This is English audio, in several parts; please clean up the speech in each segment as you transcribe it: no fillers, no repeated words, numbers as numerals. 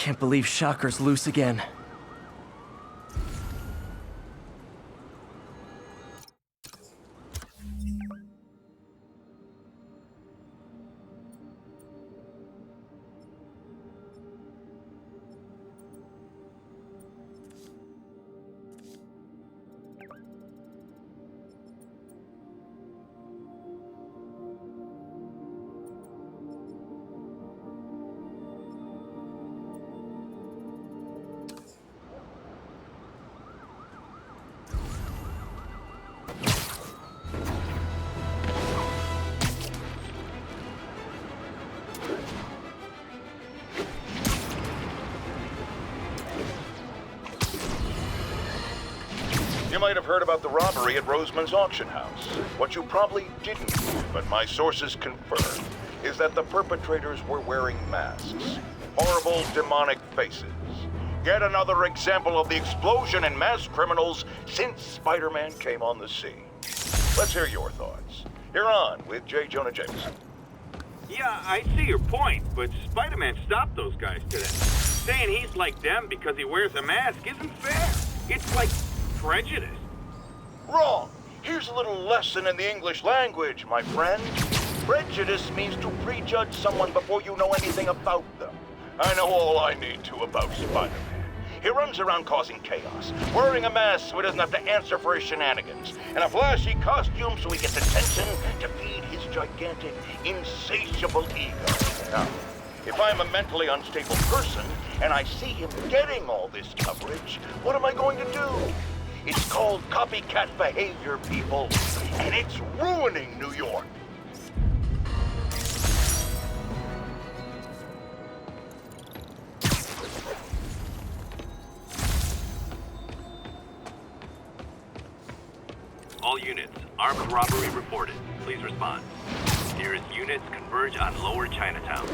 Can't believe Shocker's loose again. You might have heard about the robbery at Roseman's auction house. What you probably didn't, but my sources confirm, is that the perpetrators were wearing masks. Horrible, demonic faces. Yet another example of the explosion in mass criminals since Spider-Man came on the scene. Let's hear your thoughts. You're on with J. Jonah Jameson. Yeah, I see your point, but Spider-Man stopped those guys today. Saying he's like them because he wears a mask isn't fair. It's like prejudice. Wrong. Here's a little lesson in the English language, my friend. Prejudice means to prejudge someone before you know anything about them. I know all I need to about Spider-Man. He runs around causing chaos, wearing a mask so he doesn't have to answer for his shenanigans, and a flashy costume so he gets attention to feed his gigantic, insatiable ego. Now, if I'm a mentally unstable person and I see him getting all this coverage, what am I going to do? It's called copycat behavior, people, and it's ruining New York. All units, armed robbery reported. Please respond. Nearest units converge on Lower Chinatown.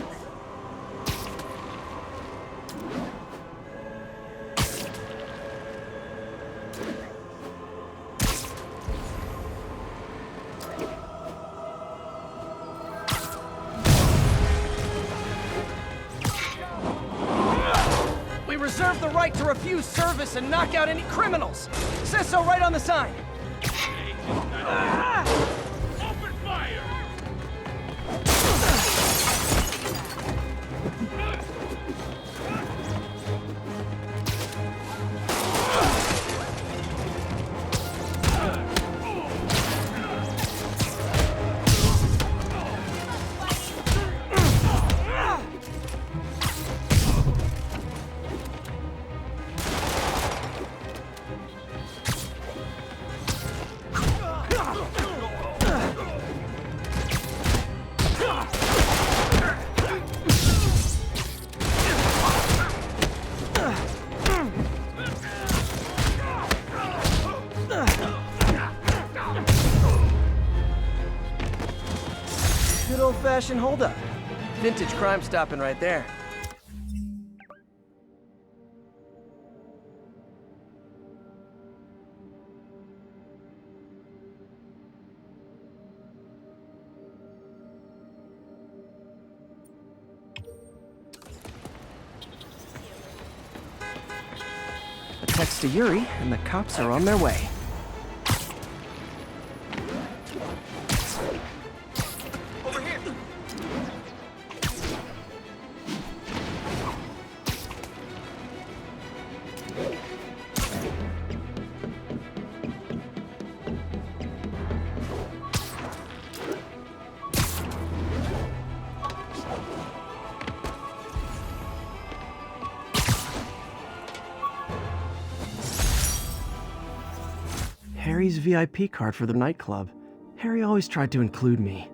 We reserve the right to refuse service and knock out any criminals. Says so right on the sign. Open fire! Good old-fashioned holdup. Vintage crime stopping right there. A text to Yuri, and the cops are on their way. Harry's VIP card for the nightclub. Harry always tried to include me.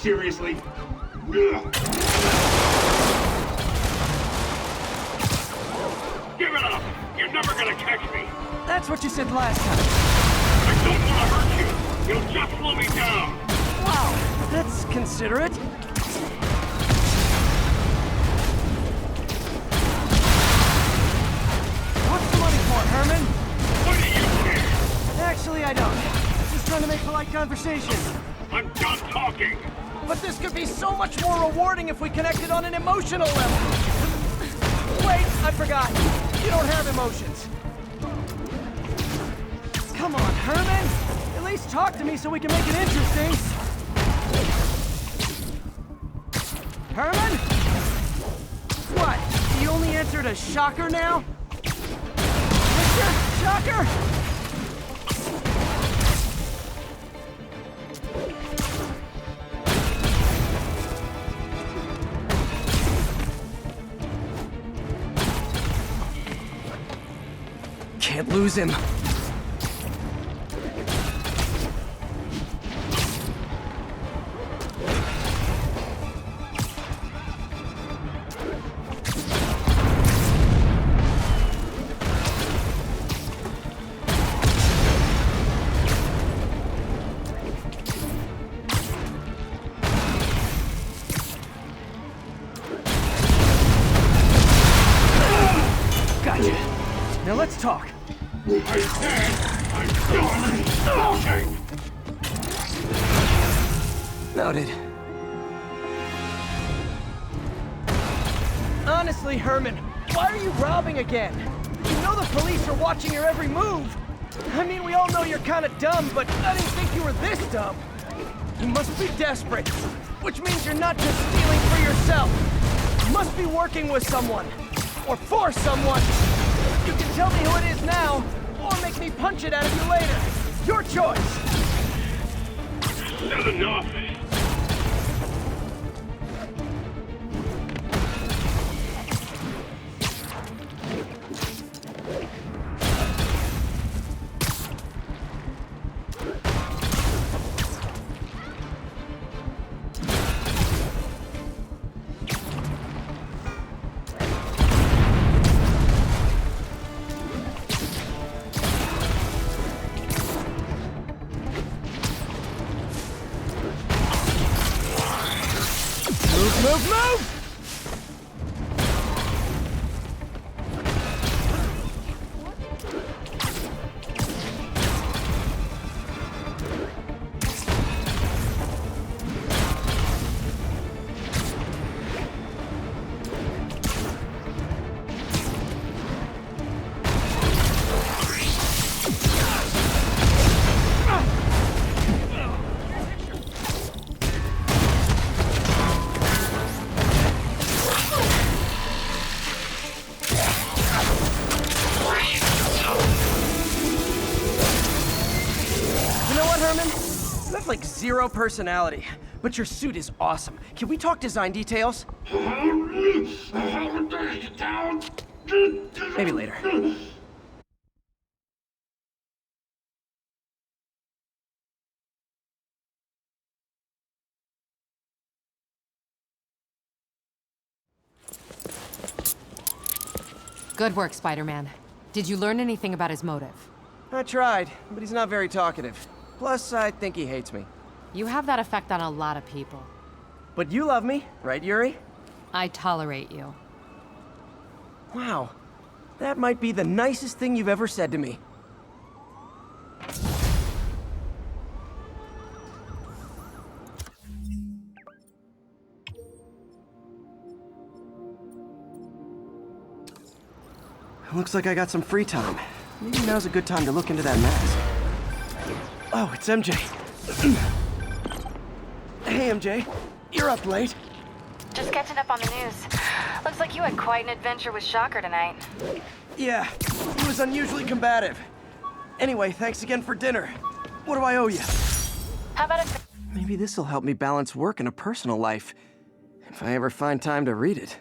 Seriously? Give it up! You're never gonna catch me! That's what you said last time. I don't want to hurt you! You'll just slow me down! Wow, that's considerate. What's the money for, Herman? What do you care? Actually, I don't. Just trying to make polite conversation. I'm done talking! But this could be so much more rewarding if we connected on an emotional level. Wait, I forgot. You don't have emotions. Come on, Herman. At least talk to me so we can make it interesting. Herman? What? You only answered a shocker now? Mr. Shocker? Can't lose him. Gotcha. Now let's talk. I said I'm done talking! Noted. Honestly, Herman, why are you robbing again? You know the police are watching your every move. I mean, we all know you're kind of dumb, but I didn't think you were this dumb. You must be desperate, which means you're not just stealing for yourself. You must be working with someone, or for someone. You can tell me who it is now, or make me punch it out of you later. Your choice. That's enough! Move, move! Herman? You have like zero personality, but your suit is awesome. Can we talk design details? Maybe later. Good work, Spider-Man. Did you learn anything about his motive? I tried, but he's not very talkative. Plus, I think he hates me. You have that effect on a lot of people. But you love me, right, Yuri? I tolerate you. Wow. That might be the nicest thing you've ever said to me. Looks like I got some free time. Maybe now's a good time to look into that mask. Oh, it's MJ. Hey, MJ. You're up late. Just catching up on the news. Looks like you had quite an adventure with Shocker tonight. Yeah, he was unusually combative. Anyway, thanks again for dinner. What do I owe you? How about a... Maybe this'll help me balance work and a personal life. If I ever find time to read it.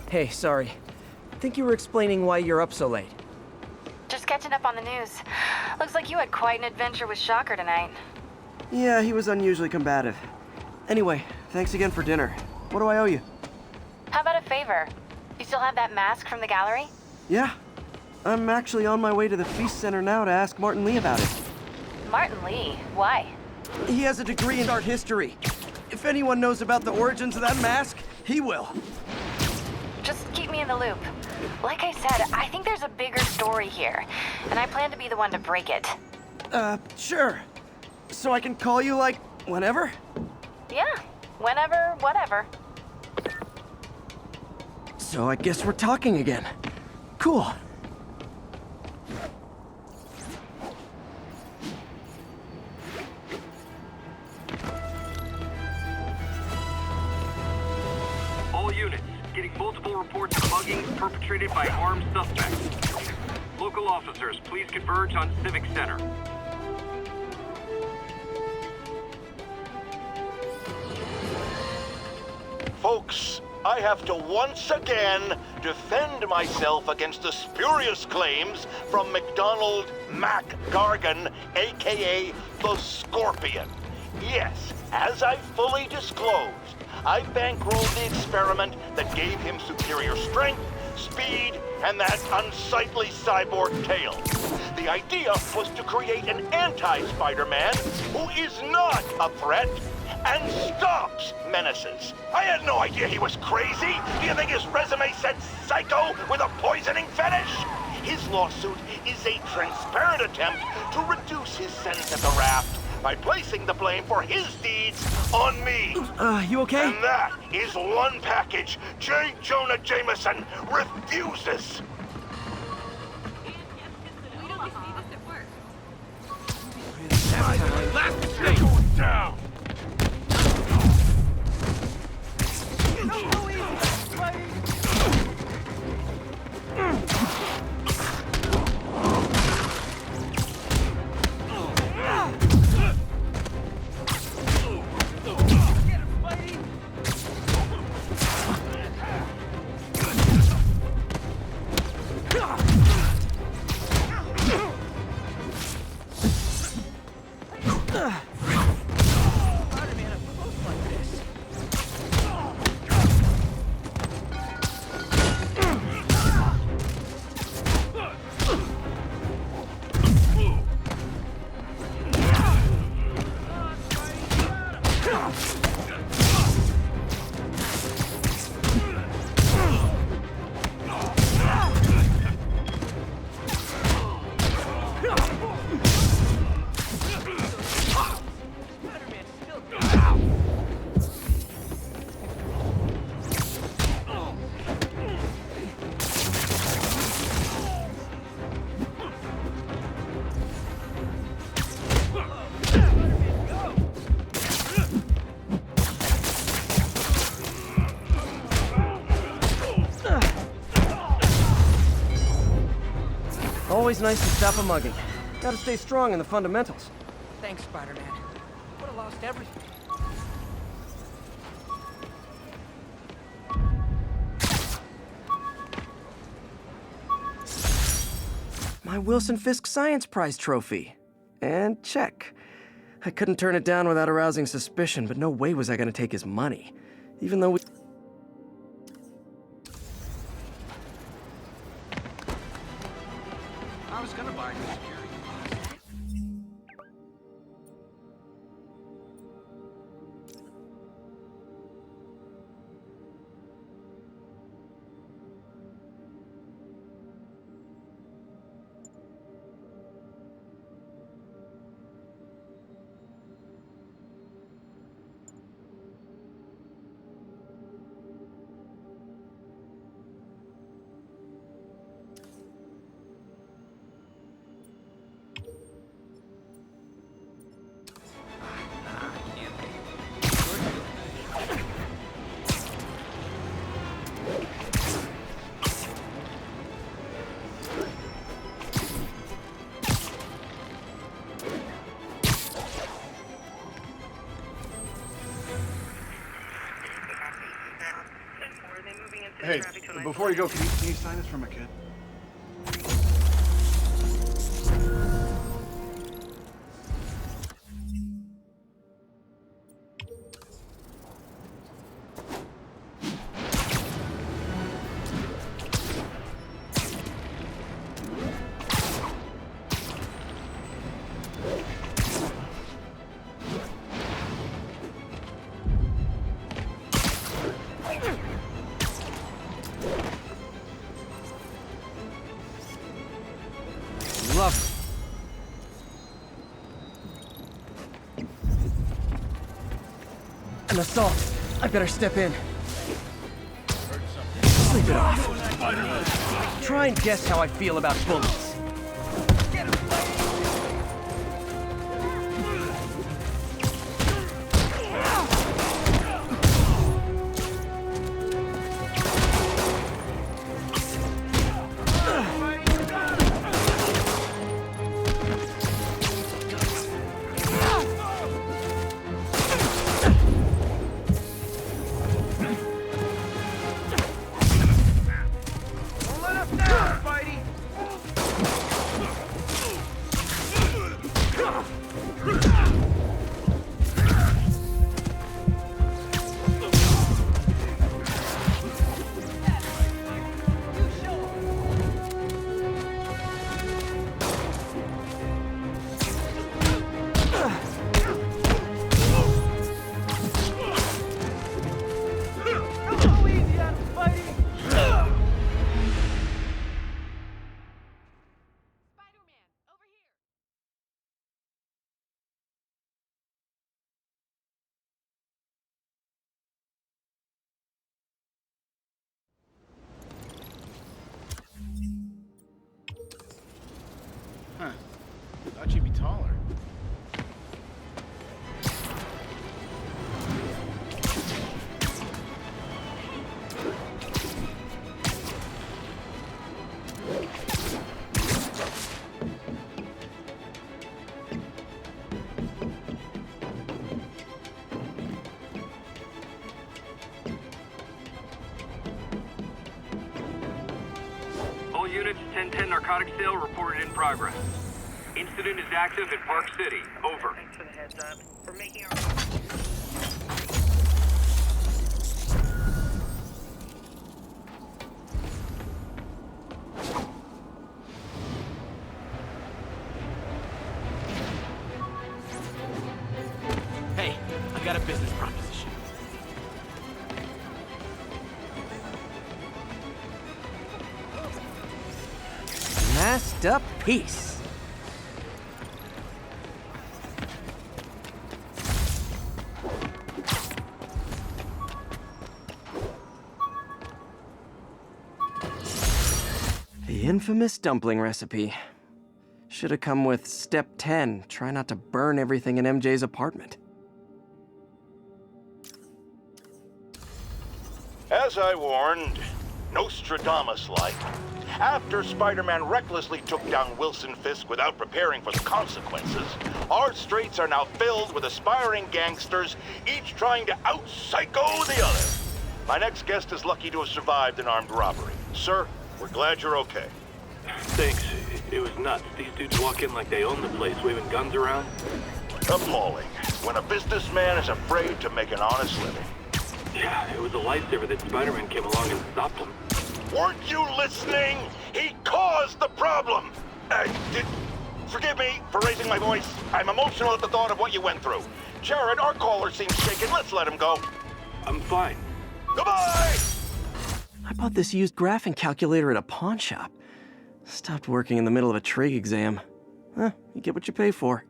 Hey, sorry. I think you were explaining why you're up so late. Just catching up on the news. Looks like you had quite an adventure with Shocker tonight. Yeah, he was unusually combative. Anyway, thanks again for dinner. What do I owe you? How about a favor? You still have that mask from the gallery? Yeah. I'm actually on my way to the Feast Center now to ask Martin Lee about it. Martin Lee? Why? He has a degree in art history. If anyone knows about the origins of that mask, he will. Just keep me in the loop. Like I said, I think there's a bigger story here, and I plan to be the one to break it. Sure. So I can call you, like, whenever? Yeah, whenever, whatever. So I guess we're talking again. Cool. All units, getting multiple reports of muggings perpetrated by armed suspects. Local officers, please converge on Civic Center. Folks, I have to once again defend myself against the spurious claims from McDonald Mac Gargan, aka the Scorpion. Yes, as I fully disclosed, I bankrolled the experiment that gave him superior strength, speed, and that unsightly cyborg tail. The idea was to create an anti-Spider-Man who is not a threat and stops menaces. I had no idea he was crazy. Do you think his resume said psycho with a poisoning fetish? His lawsuit is a transparent attempt to reduce his sentence at the raft by placing the blame for his deeds on me. You okay? And that is one package J. Jonah Jameson refuses. Last day going down! Always nice to stop a mugging. Gotta stay strong in the fundamentals. Thanks, Spider-Man. Would have lost everything. My Wilson Fisk Science Prize trophy. And check. I couldn't turn it down without arousing suspicion, but no way was I gonna take his money. Even though we... I was gonna buy you security. Hey, before you go, can you sign this for my kid? Lovely. An assault. I better step in. Sleep it off. Try and guess how I feel about bullets. Huh. Thought you'd be taller. All units, 1010 narcotic sale reported in progress. Incident is active in Park City. Over. Thanks for the heads up. We're making our... Hey, I got a business proposition. Masked up peace. The infamous dumpling recipe. Should have come with step 10. Try not to burn everything in MJ's apartment. As I warned, Nostradamus-like, after Spider-Man recklessly took down Wilson Fisk without preparing for the consequences, our streets are now filled with aspiring gangsters, each trying to out-psycho the other. My next guest is lucky to have survived an armed robbery. Sir, we're glad you're okay. Thanks. It was nuts. These dudes walk in like they own the place, waving guns around. Appalling. When a businessman is afraid to make an honest living. Yeah, it was a lifesaver that Spider-Man came along and stopped him. Weren't you listening? He caused the problem! Forgive me for raising my voice. I'm emotional at the thought of what you went through. Jared, our caller seems shaken. Let's let him go. I'm fine. Goodbye! I bought this used graphing calculator at a pawn shop. Stopped working in the middle of a trig exam. Huh, you get what you pay for.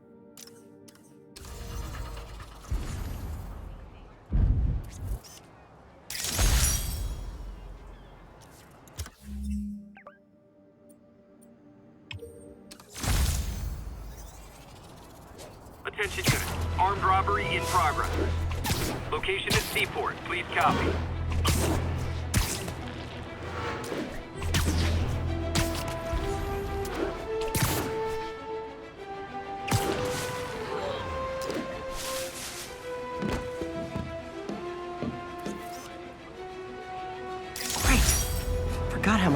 Attention unit. Armed robbery in progress. Location is Seaport. Please copy.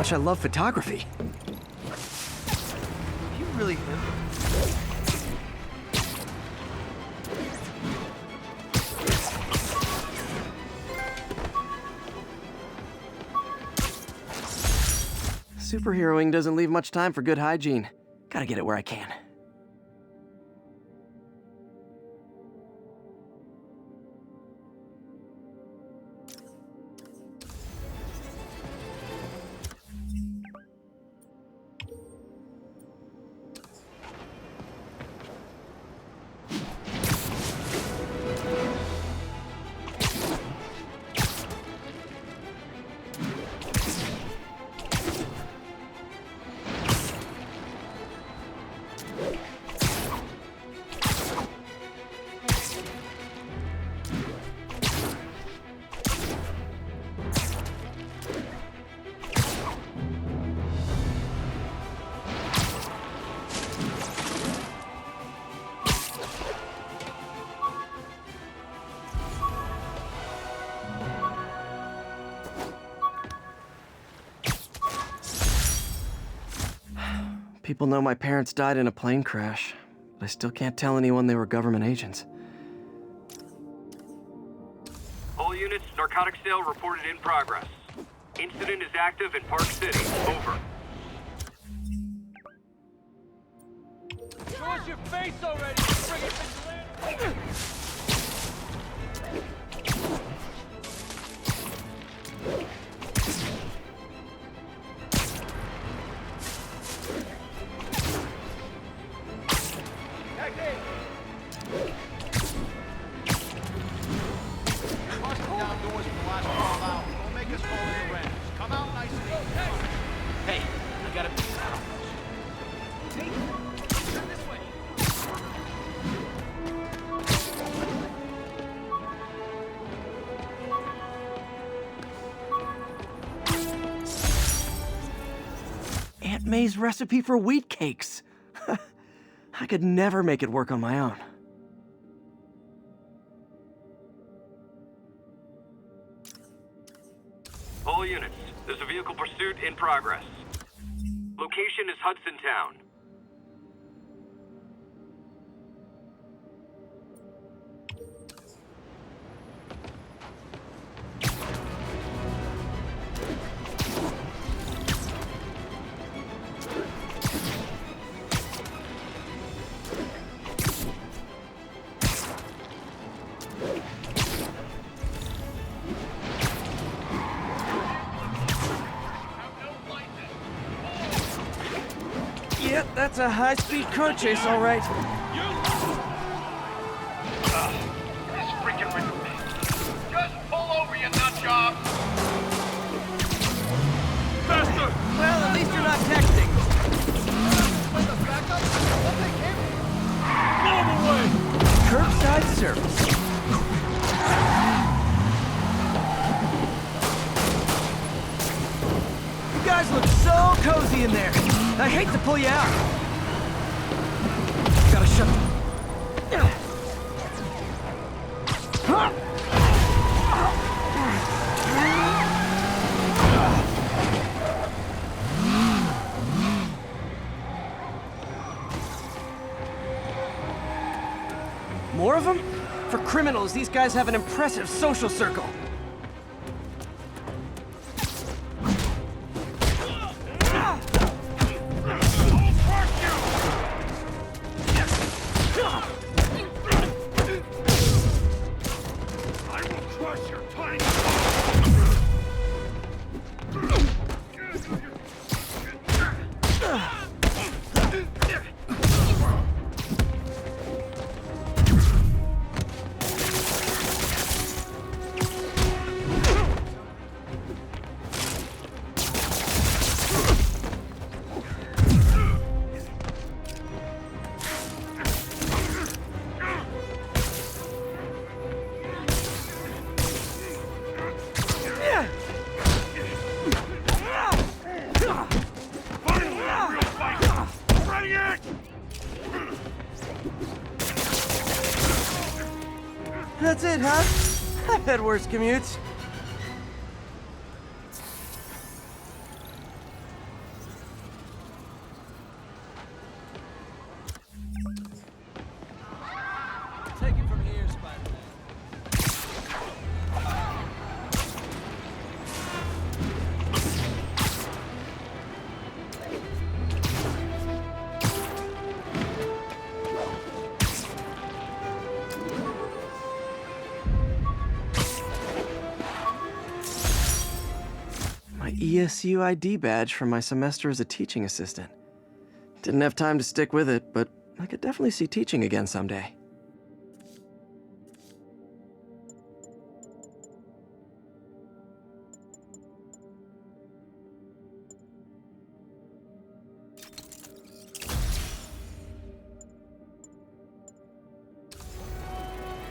much I love photography. You really Superheroing doesn't leave much time for good hygiene. Gotta get it where I can. People know my parents died in a plane crash, but I still can't tell anyone they were government agents. All units, narcotic sale reported in progress. Incident is active in Park City. Over. Show us your face already! Bring it to Hey, I gotta... turn this way! Aunt May's recipe for wheat cakes. I could never make it work on my own. All units, there's a vehicle pursuit in progress. Location is Hudson Town. Yep, that's a high-speed car chase, all right. This freaking just pull over, you nut job! Faster! Well, at least you're not texting. Blow him away! Curbside service. You guys look so cozy in there. I hate to pull you out. Gotta shut More of them? For criminals, these guys have an impressive social circle. That's it, huh? I've had worse commutes. ESU ID badge from my semester as a teaching assistant. Didn't have time to stick with it, but I could definitely see teaching again someday.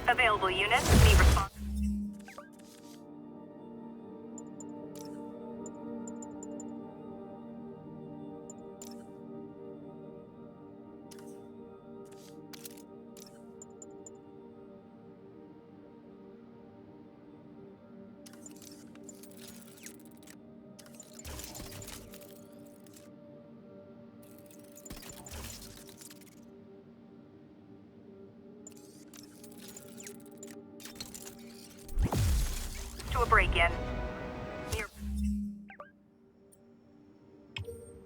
Available units need response. To a break-in.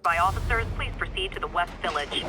By officers, please proceed to the West Village.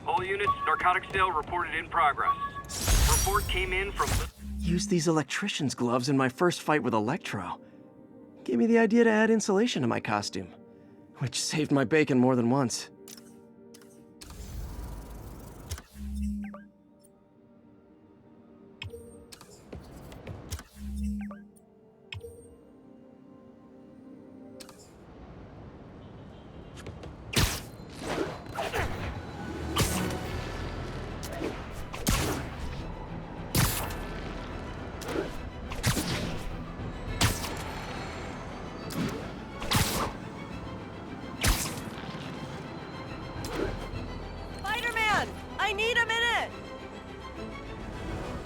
All units, narcotic sale reported in progress. Report came in from... Used these electrician's gloves in my first fight with Electro. Gave me the idea to add insulation to my costume, which saved my bacon more than once. I need a minute!